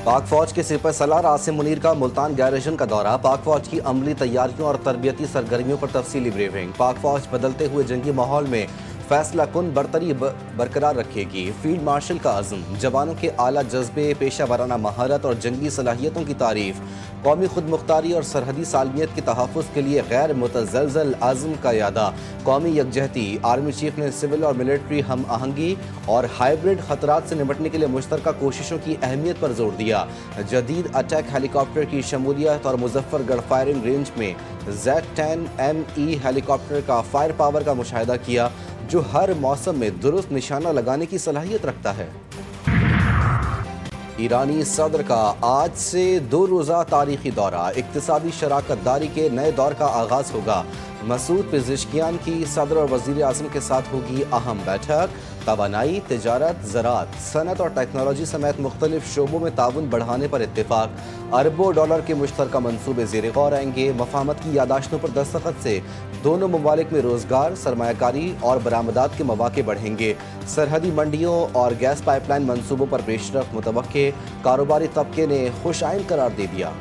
पाक फौज के सिपह सलार आसिम मुनीर का मुल्तान गैरिजन का दौरा। पाक फौज की अमली तैयारियों और तरबियती सरगर्मियों पर तफसीली ब्रीफिंग। पाक फौज बदलते हुए जंगी माहौल में फैसला कुन बरतरी बरकरार रखेगी। फील्ड मार्शल का अज़्म। जवानों के आला जज्बे, पेशा वाराना महारत और जंगी सलाहियतों की तारीफ। कौमी खुद मुख्तारी और सरहदी सालमियत के तहफ़्फ़ुज़ के लिए गैर मुतज़लज़ल आज़म का यादा। कौमी यकजहती। आर्मी चीफ ने सिविल और मिलिट्री हम आहंगी और हाइब्रिड खतरात से निपटने के लिए मुश्तरका कोशिशों की अहमियत पर जोर दिया। जदीद अटैक हेलीकॉप्टर की शमूलियत और मुजफ्फरगढ़ फायरिंग रेंज में Z-10ME हेलीकॉप्टर का फायर पावर का मुशाहिदा किया, जो हर मौसम में दुरुस्त निशाना लगाने की सलाहियत रखता है। ईरानी सदर का आज से 2 रोज़ा तारीखी दौरा। इक्तिसादी शराकत दारी के नए दौर का आगाज होगा। मसूद पेज़ेश्कियान की सदर और वज़ीर आज़म के साथ होगी अहम बैठक। तवानाई, तिजारत, ज़राअत, सनत और टेक्नोलॉजी समेत मुख्तलिफ शोबों में ताउन बढ़ाने पर इत्तेफाक। अरबों डॉलर के मुश्तरका मंसूबे ज़ेर गौर आएंगे। मफाहमत की यादाश्तों पर दस्तखत से दोनों ममालिक में रोज़गार, सरमायाकारी और बरामदात के मौके बढ़ेंगे। सरहदी मंडियों और गैस पाइपलाइन मंसूबों पर पेशरफ मुतवक्के। कारोबारी तबके ने खुश आइन करार दे दिया।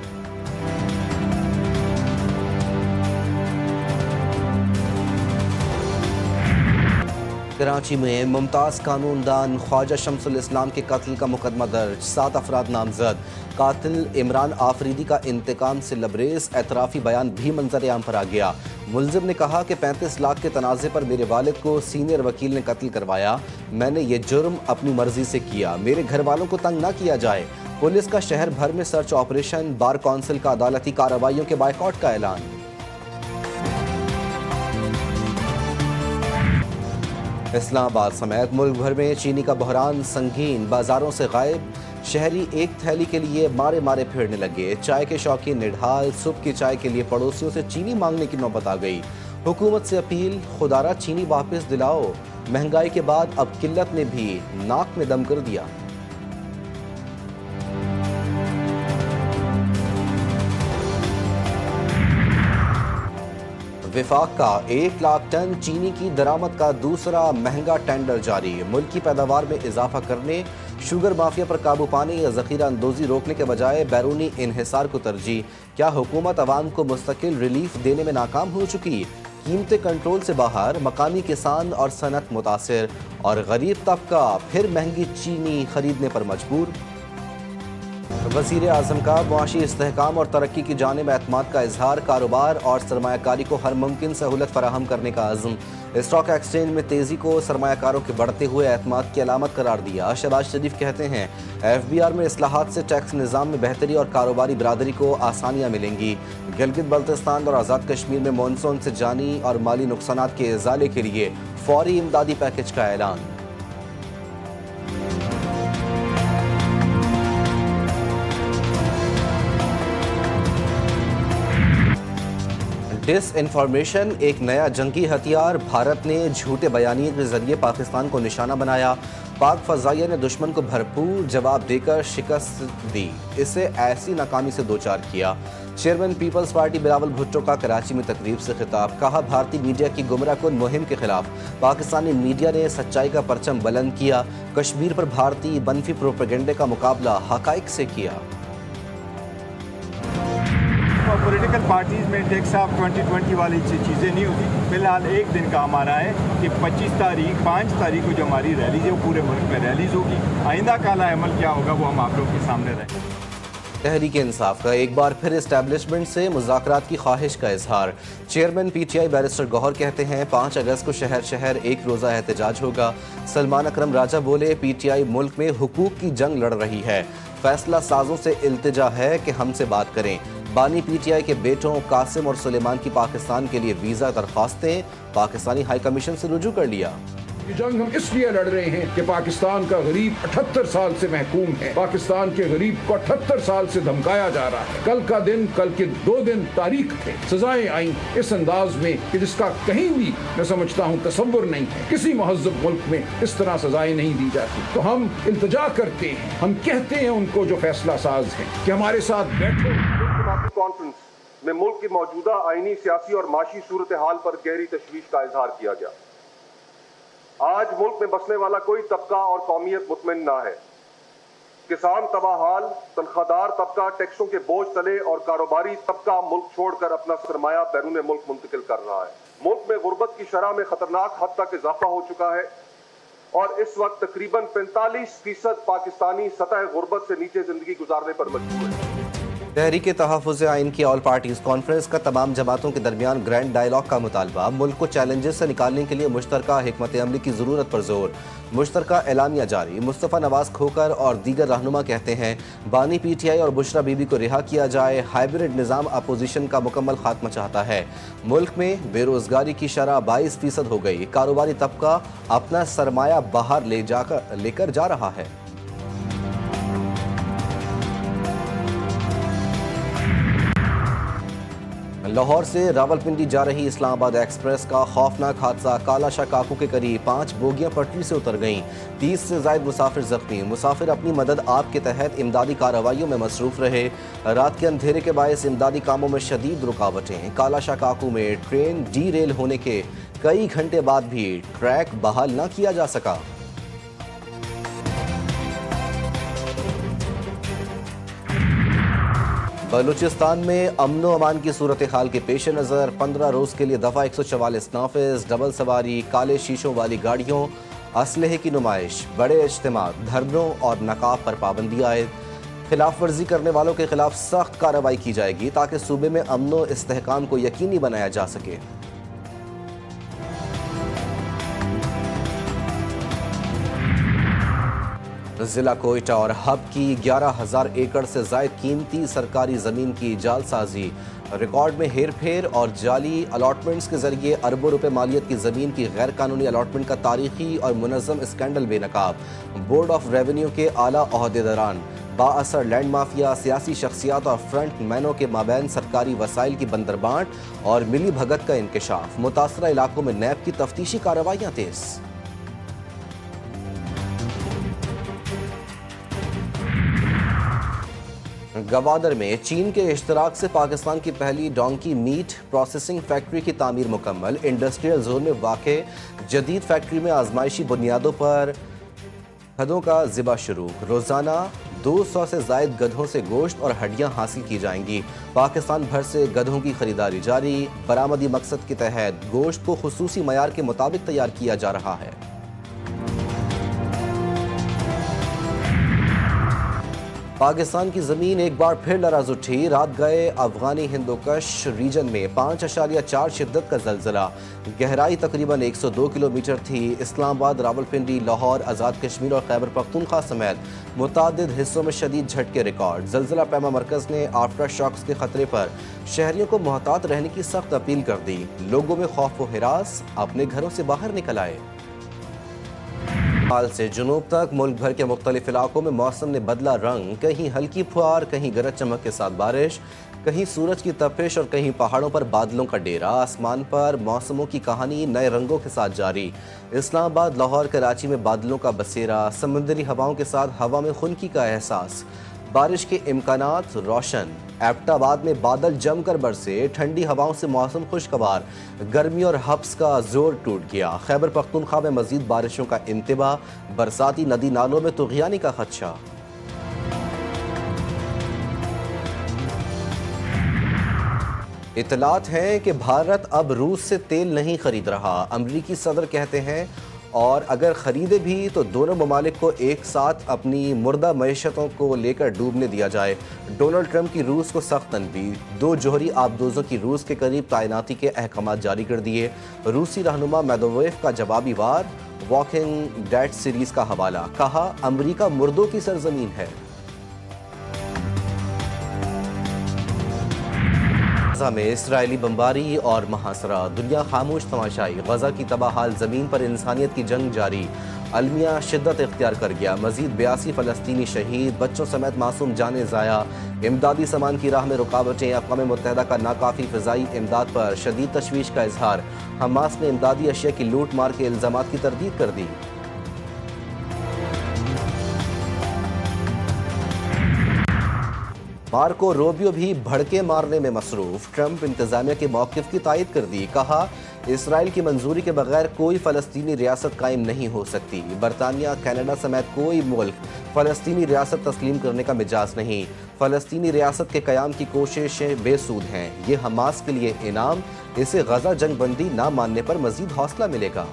कराची में मुमताज़ कानूनदान ख्वाजा शम्सुल इस्लाम के कत्ल का मुकदमा दर्ज। 7 अफराद नामजद। कातिल इमरान आफरीदी का इंतकाम से लबरेज एतराफ़ी बयान भी मंजर आम पर आ गया। मुलजिम ने कहा कि 35 लाख के तनाज़े पर मेरे वालिद को सीनियर वकील ने कत्ल करवाया। मैंने ये जुर्म अपनी मर्जी से किया। मेरे घर वालों को तंग न किया जाए। पुलिस का शहर भर में सर्च ऑपरेशन। बार कौंसिल का अदालती कार्रवाइयों के बायकॉट का ऐलान। इस्लामाबाद समेत मुल्क भर में चीनी का बहरान संगीन। बाजारों से गायब। शहरी एक थैली के लिए मारे मारे फिरने लगे। चाय के शौकीन निढाल। सुबह की चाय के लिए पड़ोसियों से चीनी मांगने की नौबत आ गई। हुकूमत से अपील, खुदारा चीनी वापस दिलाओ। महंगाई के बाद अब किल्लत ने भी नाक में दम कर दिया। विफाक का 1 लाख टन चीनी की दरामद का दूसरा महंगा टेंडर जारी। मुल्क की पैदावार में इजाफा करने, शुगर माफिया पर काबू पाने या जखीरा अंदोजी रोकने के बजाय बैरूनी इन्हिसार को तरजीह। क्या हुकूमत अवाम को मुस्तकिल रिलीफ देने में नाकाम हो चुकी? कीमतें कंट्रोल से बाहर। मकामी किसान और सनत मुतासिर और गरीब तबका फिर महंगी चीनी खरीदने पर मजबूर। वज़ीर आज़म का मुआशी इस्तेहकाम और तरक्की की जानिब एतमाद का इजहार। कारोबार और सरमायाकारी को हर मुमकिन सहूलत फराहम करने का अज़्म। स्टॉक एक्सचेंज में तेज़ी को सरमायाकारों के बढ़ते हुए एतमाद की अलामत करार दिया। शहबाज शरीफ कहते हैं FBR में इस्लाहात से टैक्स निज़ाम में बेहतरी और कारोबारी बरादरी को आसानियाँ मिलेंगी। गिलगित बल्तिस्तान और आज़ाद कश्मीर में मानसून से जानी और माली नुकसानात के इज़ाले के लिए फौरी इमदादी पैकेज का ऐलान। डिस इन्फॉर्मेशन एक नया जंगी हथियार। भारत ने झूठे बयानिए के जरिए पाकिस्तान को निशाना बनाया। पाक फजाइया ने दुश्मन को भरपूर जवाब देकर शिकस्त दी। इसे ऐसी नाकामी से दो चार किया। Chairman People's Party Bilawal Bhutto का कराची में तकरीब से खिताब। कहा भारतीय मीडिया की गुमराहकुन मुहिम के खिलाफ पाकिस्तानी मीडिया ने सच्चाई का परचम बुलंद किया। कश्मीर पर भारतीय बनफी प्रोपेगेंडे का मुकाबला हकाइक से किया। पॉलिटिकल पार्टीज़ में टेक्स साहब 2020 वाली चीज़ें नहीं होती। फिलहाल एक दिन का हमारा है कि 5 तारीख को जो हमारी रैली है वो पूरे मुल्क में रैलीज होगी। आइंदा काला अमल क्या होगा वो हम आप लोगों के सामने रहेंगे। तहरीक इंसाफ का एक बार फिर इस्टेब्लिशमेंट से मुज़ाकरात की ख्वाहिश का इजहार। चेयरमैन PTI बैरिस्टर गौहर कहते हैं 5 अगस्त को शहर शहर एक रोज़ा एहतजाज होगा। सलमान अकरम राजा बोले PTI मुल्क में हुकूक की जंग लड़ रही है। फैसला साजों से इल्तिजा है कि हमसे बात करें। बानी PTI के बेटों कासिम और सुलेमान की पाकिस्तान के लिए वीज़ा दरख्वास्तें पाकिस्तानी हाई कमीशन से रुजू कर लिया। ये जंग हम इसलिए लड़ रहे हैं कि पाकिस्तान का गरीब 78 साल से महकूम है। पाकिस्तान के गरीब को 78 साल से धमकाया जा रहा है। कल का दिन, कल के 2 दिन तारीख थे। सजाएं आई इस अंदाज में कि जिसका कहीं भी मैं समझता हूँ तसव्वुर नहीं है। किसी महज़ब मुल्क में इस तरह सजाएं नहीं दी जाती। तो हम इल्तिजा करते हैं, हम कहते हैं उनको जो फैसला साज है कि हमारे साथ बैठो। कॉन्फ्रेंस में मुल्क की मौजूदा आईनी, सियासी और माशी सूरत हाल पर गहरी तशवीश का इजहार किया गया। आज मुल्क में बसने वाला कोई तबका और कौमियत मुतमईन ना है। किसान तबाहाल, तनख्वाहदार तबका टैक्सों के बोझ तले और कारोबारी तबका मुल्क छोड़कर अपना सरमाया बैरून मुल्क मुंतकिल कर रहा है। मुल्क में गुर्बत की शरह में खतरनाक हद तक इजाफा हो चुका है और इस वक्त तकरीबन 45% पाकिस्तानी सतह गुर्बत से नीचे जिंदगी गुजारने पर मजबूर है। तहरीक तहफ़्फ़ुज़ आइन की ऑल पार्टीज़ कॉन्फ्रेंस का तमाम जमातों के दरमियान ग्रैंड डायलॉग का मुतालबा। मुल्क को चैलेंजेस से निकालने के लिए मुश्तरका हिकमत अमली की ज़रूरत पर जोर। मुश्तरका एलामिया जारी। मुस्तफ़ा नवाज खोकर और दीगर रहनुमा कहते हैं बानी PTI और बुशरा बीबी को रिहा किया जाए। हाइब्रिड निज़ाम अपोजिशन का मुकम्मल खात्मा चाहता है। मुल्क में बेरोज़गारी की शरह 22% हो गई। कारोबारी तबका अपना सरमाया बाहर लेकर जा रहा है। लाहौर से रावलपिंडी जा रही इस्लामाबाद एक्सप्रेस का खौफनाक हादसा। कालाशाह काकू के करीब 5 बोगियां पटरी से उतर गईं। 30 से ज़ायद मुसाफिर जख्मी। मुसाफिर अपनी मदद आप के तहत इमदादी कार्रवाइयों में मसरूफ़ रहे। रात के अंधेरे के बायस इमदादी कामों में शदीद रुकावटें। कालाशाह काकू में ट्रेन डी रेल होने के कई घंटे बाद भी ट्रैक बहाल न किया जा सका। बलूचिस्तान में अमनो अमान की सूरत हाल के पेश नज़र 15 रोज़ के लिए दफ़ा 144 नाफिज, डबल सवारी, काले शीशों वाली गाड़ियों, असलहे की नुमाइश, बड़े इज्तिमा, धरनों और नकाब पर पाबंदी आयद। खिलाफ वर्जी करने वालों के खिलाफ सख्त कार्रवाई की जाएगी ताकि सूबे में अमनो इस्तेहकाम को यकीनी बनाया जा सके। जिला कोयटा और हब की 11,000 एकड़ से जायद कीमती सरकारी ज़मीन की जालसाजी। रिकॉर्ड में हेर फेर और जाली अलॉटमेंट्स के जरिए अरबों रुपए मालियत की ज़मीन की गैर कानूनी अलॉटमेंट का तारीखी और मुनज़्ज़म स्कैंडल बेनकाब। बोर्ड ऑफ रेवेन्यू के आला ओहदेदारान, बाअसर लैंड माफिया, सियासी शख्सियात और फ्रंट मैनों के माबैन सरकारी वसाइल की बंदरबांट और मिली भगत का इंकशाफ। मुतासरा इलाकों में नैब की तफ्तीशी कार्रवाइयाँ तेज़। गवादर में चीन के इश्तराक से पाकिस्तान की पहली डोंकी मीट प्रोसेसिंग फैक्ट्री की तामीर मुकम्मल। इंडस्ट्रियल जोन में वाक़े जदीद फैक्ट्री में आजमाइशी बुनियादों पर गधों का ज़िबा शुरू। रोज़ाना 200 से ज़ायद गधों से गोश्त और हड्डियां हासिल की जाएंगी। पाकिस्तान भर से गधों की खरीदारी जारी। बरामदी मकसद के तहत गोश्त को खुसूसी मयार के मुताबिक तैयार किया जा रहा है। पाकिस्तान की ज़मीन एक बार फिर लरज़ उठी। रात गए अफगानी हिंदोकश रीजन में 5.4 शिद्दत का ज़लज़ला। गहराई तकरीबन 102 किलोमीटर थी। इस्लामाबाद, रावलपिंडी, लाहौर, आज़ाद कश्मीर और खैबर पख्तूनख्वा समेत मुतादिद हिस्सों में शदीद झटके रिकॉर्ड। ज़लज़ला पैमा मरकज़ ने आफ्टर शॉक्स के खतरे पर शहरियों को मोहतात रहने की सख्त अपील कर दी। लोगों में खौफ व हिरास, अपने घरों से बाहर निकल आए। हाल से जुनूब तक मुल्क भर के मुख्तलिफ इलाकों में मौसम ने बदला रंग। कहीं हल्की फुहार, कहीं गरज चमक के साथ बारिश, कहीं सूरज की तपिश और कहीं पहाड़ों पर बादलों का डेरा। आसमान पर मौसमों की कहानी नए रंगों के साथ जारी। इस्लामाबाद, लाहौर, कराची में बादलों का बसेरा। समुद्री हवाओं के साथ हवा में खुनकी का एहसास। बारिश के इम्कानात रोशन। एबटाबाद में बादल जमकर बरसे। ठंडी हवाओं से मौसम खुशगवार। गर्मी और हब्स का जोर टूट गया। खैबर पख्तूनख्वा में मजीद बारिशों का इंतबाह। बरसाती नदी नालों में तुग़यानी का खदशा। इतलात हैं कि भारत अब रूस से तेल नहीं खरीद रहा। अमरीकी सदर कहते हैं और अगर ख़रीदे भी तो दोनों ममालिक को एक साथ अपनी मुर्दा मईशतों को लेकर डूबने दिया जाए। डोनाल्ड ट्रंप की रूस को सख्त तनबीह। 2 जोहरी आबदोज़ों की रूस के करीब तैनाती के अहकाम जारी कर दिए। रूसी रहनुमा मेदवेव का जवाबी वार। वॉकिंग डेड सीरीज़ का हवाला। कहा अमरीका मुर्दों की सरजमीन है। गज़ा में इसराइली बमबारी और महासरा। दुनिया खामोश तमाशाई। गज़ा की तबाहाल ज़मीन पर इंसानियत की जंग जारी। अलमिया शिद्दत इख्तियार कर गया। मजीद 82 फ़लस्तीनी शहीद। बच्चों समेत मासूम जाने ज़ाया। इमदादी सामान की राह में रुकावटें। अक़वाम मुत्तहिदा का नाकाफ़ी फ़िज़ाई इमदाद पर शदीद तशवीश का इजहार। हमास ने इमदादी अशिया की लूट मार के इल्ज़ामात की तरदीद कर दी। मार्को रूबियो भी भड़के मारने में मसरूफ। ट्रंप इंतजामिया के मौक़िफ़ की तायद कर दी। कहा इसराइल की मंजूरी के बगैर कोई फ़लस्तीनी रियासत कायम नहीं हो सकती। बरतानिया, कनाडा समेत कोई मुल्क फ़लस्तीनी रियासत तस्लीम करने का मिजाज नहीं। फ़लस्तीनी रियासत के क़याम की कोशिशें बेसूद हैं। ये हमास के लिए इनाम, इसे गजा जंगबंदी ना मानने पर मजीद हौसला मिलेगा।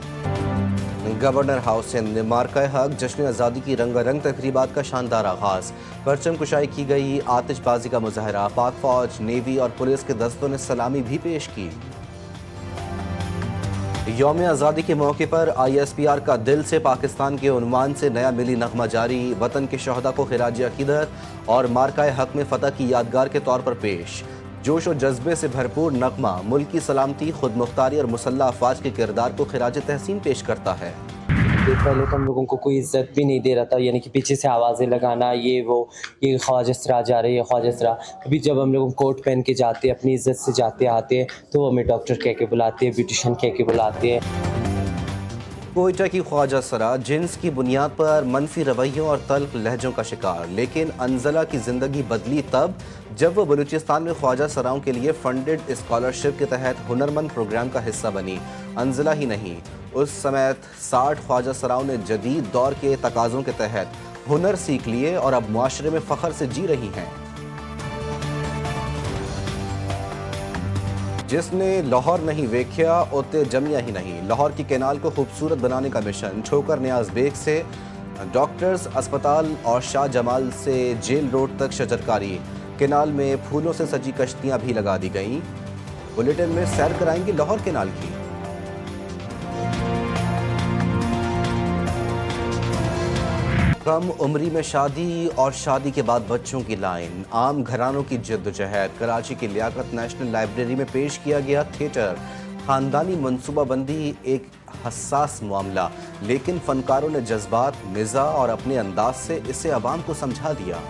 गवर्नर हाउस सिंध में मार्का हक जश्न आज़ादी की रंगारंग तकरीबात का शानदार आगाज़। परचम कुशाई की गई, आतिशबाजी का मुजाहरा, पाक फौज, नेवी और पुलिस के दस्तों ने सलामी भी पेश की। यौम आज़ादी के मौके पर ISPR का दिल से पाकिस्तान के उन्वान से नया मिली नगमा जारी, वतन के शहदा को खिराज अकीदत और मार्का हक में फ़तह की यादगार के तौर पर पेश। जोश और जज्बे से भरपूर नगमा मुल्क की सलामती, खुद मुख्तारी और मुसल्लह अफवाज के किरदार को खिराज तहसीन पेश करता है। पहले तो हम लोगों को कोई इज्जत भी नहीं दे रहा था, यानी कि पीछे से आवाज़ें लगाना, ये ख्वाजा सरा जा रही है, ख्वाजा सरा। अभी जब हम लोग कोट पहन के जाते हैं, अपनी इज्जत से जाते आते हैं, तो हमें डॉक्टर कह के बुलाते हैं, ब्यूटिशन कह के बुलाते हैं। कोयटा की ख्वाजा सरा जिन्स की बुनियाद पर मनफी रवैयों और तल्ख लहजों का शिकार, लेकिन अंजला की ज़िंदगी बदली तब जब वो बलूचिस्तान में ख्वाजा सराओं के लिए फंडेड स्कॉलरशिप के तहत हुनरमंद प्रोग्राम का हिस्सा बनी। अंजला ही नहीं, उस समय 60 ख्वाजा सराओं ने जदीद दौर के तकाज़ों के तहत हुनर सीख लिए और अब मुआशरे में फ़ख्र से जी रही हैं। जिसने लाहौर नहीं वेख्या उते जमिया ही नहीं। लाहौर की कैनाल को खूबसूरत बनाने का मिशन छोकर नियाज बेग से डॉक्टर्स अस्पताल और शाह जमाल से जेल रोड तक शजरकारी। कैनाल में फूलों से सजी कश्तियां भी लगा दी गईं। बुलेटिन में सैर कराएंगे लाहौर कैनाल की। कम उम्री में शादी और शादी के बाद बच्चों की लाइन, आम घरानों की जद्दोजहद। कराची की लियाकत नेशनल लाइब्रेरी में पेश किया गया थिएटर। ख़ानदानी मनसूबाबंदी एक हसास मामला, लेकिन फ़नकारों ने जज्बात, मिज़ा और अपने अंदाज से इसे अवाम को समझा दिया।